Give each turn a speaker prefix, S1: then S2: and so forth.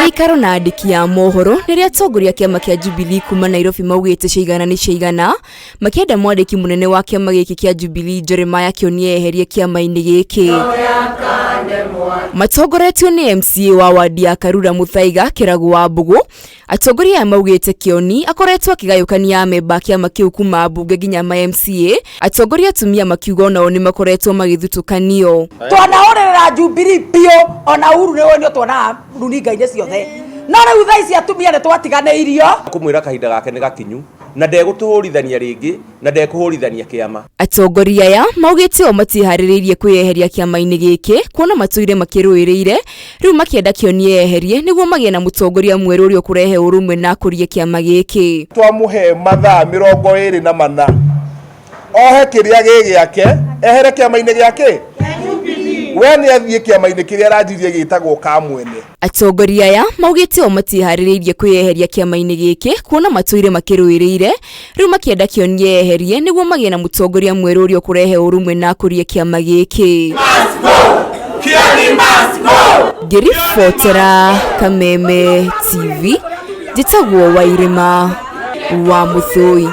S1: Aikaro na andiki ya mohoro niria atongoria kiama kia Jubilee kuma Nairobi maugite ciigana ni ciigana makienda mwandiki munene wa kiama giki kia Jubilee Jeremiah Kĩonia eherie kiama-ini giki. Matongoretio ni MCA wa wadi ya Karura Muthaiga Kĩragu wa Mbugu. Atongoria maugite Kĩoni akoretwo akigayukania memba kiama kiu kuma mbunge nginya ma MCA. Atongoria atumia makiuga nao ni makoretwo magithutukanio.
S2: Twanaorera Jubilee pio ona Uhuru ni wonio twona runinga-ini ciothe no riu thaa ici atumia ni twatiganeirio
S3: kumwira kahinda gake ni gakinyu na ndegutuhurithania ringi na ndekuhurithania kiama.
S1: Atongoria aya maugite o matihaririirie kweheria kiama-ini giki kuona matuire makiruiriire riu makienda Kĩonia eherie niguo magie na mutongoria mweru uria kurehe urumwe na kuria kiama giki.
S4: Twamuhe mathaa 24 ohe kiria gigiake ehere kiama-ini giake wene athie kiama-ini kiria arajirie gitagwo kamwene.
S1: Atongoria aya maugite o matihaririirie kweheria kiama-ini giki kuona matuire makiruiriire riu makienda Kĩonia eherie niguo magie na mutongoria mweru uria kurehe urumwe na kuria kiama giki. Ngiribotera Kameme TV, njitagwo Wairima wa Muthũi.